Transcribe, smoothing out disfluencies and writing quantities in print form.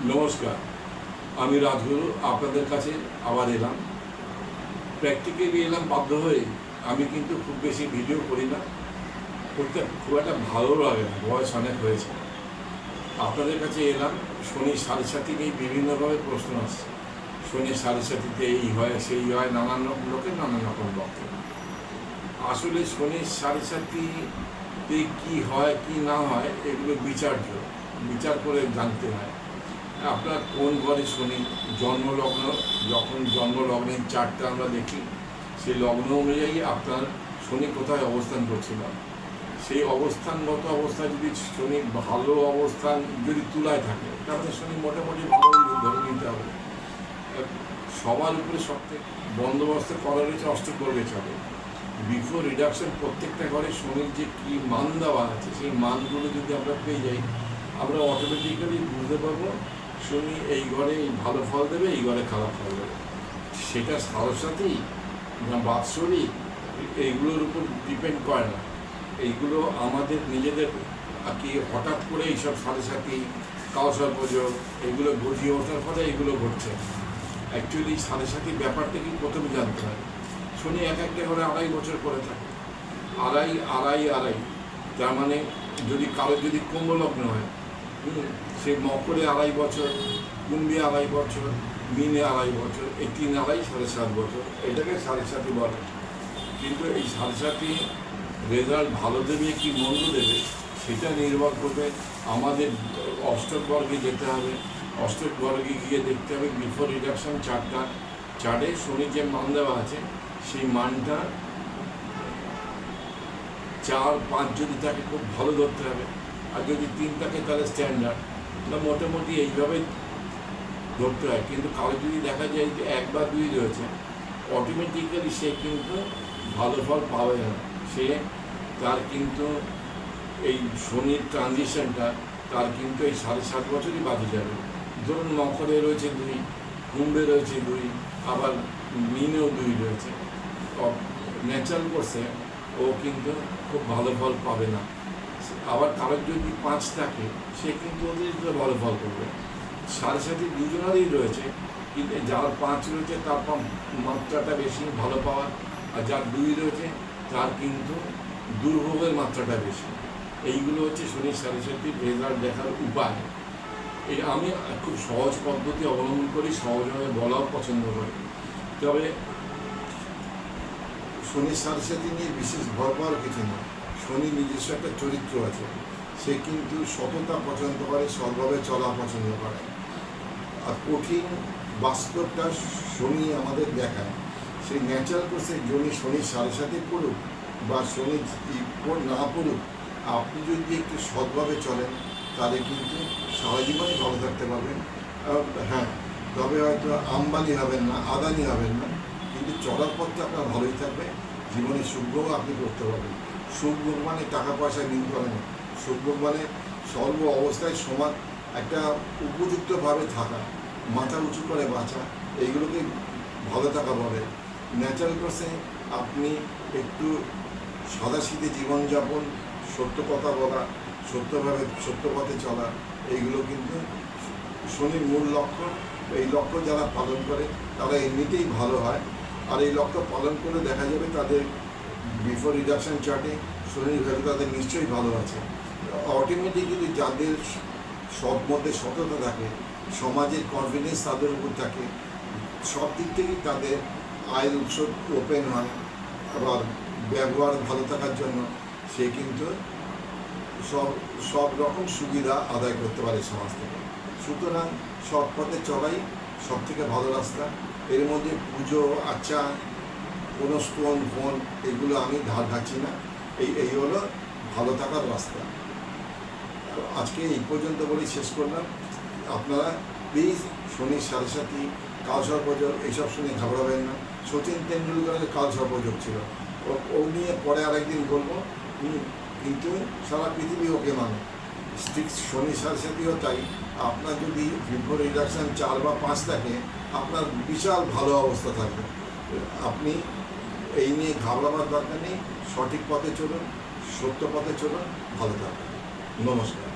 নমস্কার, আমি রাজগুরু আপনাদের কাছে আবার এলাম। প্র্যাকটিক্যালি এলাম বাধ্য হয়ে। আমি কিন্তু খুব বেশি ভিডিও করি না, করতে খুব একটা ভালো লাগে না, বয়স অনেক হয়েছে। আপনাদের কাছে এলাম। শনির সাড়ে সাথী নিয়ে বিভিন্নভাবে প্রশ্ন আসছে। শনির সাড়ে সাথীতে এই হয় সেই হয়, নানান রকম লোকের নানান রকম বক্তব্য। আসলে শনির সাড়ে সাথীতে কী হয় কী না হয় এগুলো বিচার করে জানতে হয়। আপনার কোন ঘরে শনি জন্মলগ্ন, যখন জন্মলগ্নের চারটা আমরা দেখি, সেই লগ্ন অনুযায়ী আপনার শনি কোথায় অবস্থান করছিল, সেই অবস্থানগত অবস্থায় যদি শনি ভালো অবস্থান যদি তুলায় থাকে, তাহলে শনি মোটামুটি ভালোই ধরে নিতে হবে। সবার উপরে সবথেকে বন্দোবস্ত করা রয়েছে অষ্টগ্রহে চলে। বিফোর রিডাকশন প্রত্যেকটা ঘরে শনির যে কী মান দেওয়া আছে, সেই মানগুলো যদি আমরা পেয়ে যাই, আমরা অটোমেটিক্যালি বুঝতে পারবো শনি এই ঘরে ভালো ফল দেবে, এই ঘরে খারাপ ফল দেবে। সেটা সারসাথী না বাৎসরিক, এইগুলোর উপর ডিপেন্ড করে না। এইগুলো আমাদের নিজেদের কি হঠাৎ করে এইসব সাথে সাথী কালসর্পযোগ এগুলো বুঝিয়ে ওঠার ফলে এইগুলো ঘটছে। অ্যাকচুয়ালি সাথে সাথী ব্যাপারটা কি প্রথমে জানতে হয়। শনি এক একটা করে 2.5 বছর করে থাকে। আড়াই, তার মানে যদি কারো যদি কুম্ভ লগ্ন হয়, সে মকরে 2.5 বছর, কুম্ভে 2.5 বছর, মিনে 2.5 বছর, এই 3 7.5 বছর, এটাকে সাড়ে সাথী বলে। কিন্তু এই সাড়ে সাথী রেজাল্ট ভালো দেবে কি মন্দ দেবে সেটা নির্ভর করবে। আমাদের অষ্টক বর্গে যেতে হবে, অষ্টক বর্গে গিয়ে দেখতে হবে বিফোর রিডাকশন চার্টে শনির যে মান দেওয়া আছে, সেই মানটা 4, 5 যদি থাকে খুব ভালো ধরতে হবে। আর যদি 3 থাকে তাহলে স্ট্যান্ডার্ড, না মোটামুটি এইভাবে ধরতে হয়। কিন্তু কারো যদি দেখা যায় যে 1 বা 2 রয়েছে, অটোমেটিক্যালি সে কিন্তু ভালো ফল পাবে না। তার কিন্তু এই শনির ট্রানজিশনটা তার কিন্তু এই 7.5 বছরই বাজে যাবে। ধরুন মকরে রয়েছে 2, কুম্ভে রয়েছে 2, আবার মিনেও 2 রয়েছে, ন্যাচারাল কোর্সে ও কিন্তু খুব ভালো ফল পাবে না। আবার কারোর যদি 5 থাকে, সে কিন্তু অতিরিক্ত ভালো ফল করবে। সাড়ে সাথে দুজনেরই রয়েছে, কিন্তু যার 5 রয়েছে তার মাত্রাটা বেশি ভালো পাওয়ার, আর যার 2 রয়েছে তার কিন্তু দুর্ভোগের মাত্রাটা বেশি। এইগুলো হচ্ছে শনির সাড়ে সাথীর রেজাল্ট দেখার উপায়। এই আমি খুব সহজ পদ্ধতি অবলম্বন করি, সহজভাবে বলাও পছন্দ করি। তবে শনির সাড়ে সাথী নিয়ে বিশেষ ভয় পাওয়ার কিছু নয়। শনির নিজস্ব একটা চরিত্র আছে। সে কিন্তু সততা পছন্দ করে, সৎভাবে চলা পছন্দ করে। আর কঠিন বাস্তবটা শনি আমাদের দেখায়। সেই ন্যাচারাল কোর্সে শনির সাড়ে সাথে পড়ুক বা শনি না পড়ুক, আপনি যদি একটু সৎভাবে চলেন, তাহলে কিন্তু সারা জীবনই ভালো থাকতে পারবেন। হ্যাঁ, তবে হয়তো আম্বানি হবেন না, আদানি হবেন না, কিন্তু চলার পথটা আপনার ভালোই থাকবে। জীবনে সুখভোগ আপনি করতে পারবেন। সুখভোগ মানে টাকা পয়সা নিতে পারেন না। সুখভোগ মানে সর্ব অবস্থায় সমান একটা উপযুক্তভাবে থাকা, মাথা উঁচু করে বাঁচা, এইগুলোকে ভালো থাকা বলে। ন্যাচারাল কোর্সে আপনি একটু সাদাসিধে জীবনযাপন, সত্য কথা বলা, সত্য পথে চলা, এইগুলো কিন্তু শনির মূল লক্ষ্য। এই লক্ষ্য যারা পালন করে তারা এমনিতেই ভালো হয়। আর এই লক্ষ্য পালন করে দেখা যাবে তাদের বিফোর রিডাকশন চার্টে শনির ভ্যালু তাদের নিশ্চয়ই ভালো আছে। অটোমেটিক্যালি যাদের সব মধ্যে সততা থাকে, সমাজের কনফিডেন্স তাদের উপর থাকে, সব দিক থেকেই তাদের আয়ের উৎস ওপেন হয়। আবার ব্যবহার ভালো থাকার জন্য সে কিন্তু সব রকম সুবিধা আদায় করতে পারে সমাজ থেকে। সুতরাং সৎ পথে চলাই সব থেকে ভালো রাস্তা। এর মধ্যে পুজো আচ্ছা, কোনো স্টোন ফোন এগুলো আমি ধার ধাচ্ছি না। এই হলো ভালো থাকার রাস্তা। আজকে এই পর্যন্ত বলেই শেষ করলাম। আপনারা প্লিজ শনির সাড়ে সাথী, কালসর্পযোগ এইসব শুনে ঘাবড়াবেন না। সচিন তেন্ডুলকরের কালসর্পযোগ ছিল, ও নিয়ে পরে আরেকদিন বলবো। কিন্তু সারা পৃথিবী ওকে মানে। স্ট্রিক্ট শনি সাড়ে সাথীও তাই। আপনার যদি বিফোর রিডাকশন 4 বা 5 থাকে, আপনার বিশাল ভালো অবস্থা থাকবে। আপনি এই নিয়ে ঘাবড়াবার দরকার নেই। সঠিক পথে চলুন, সত্য পথে চলুন, ভালো থাকবেন। নমস্কার।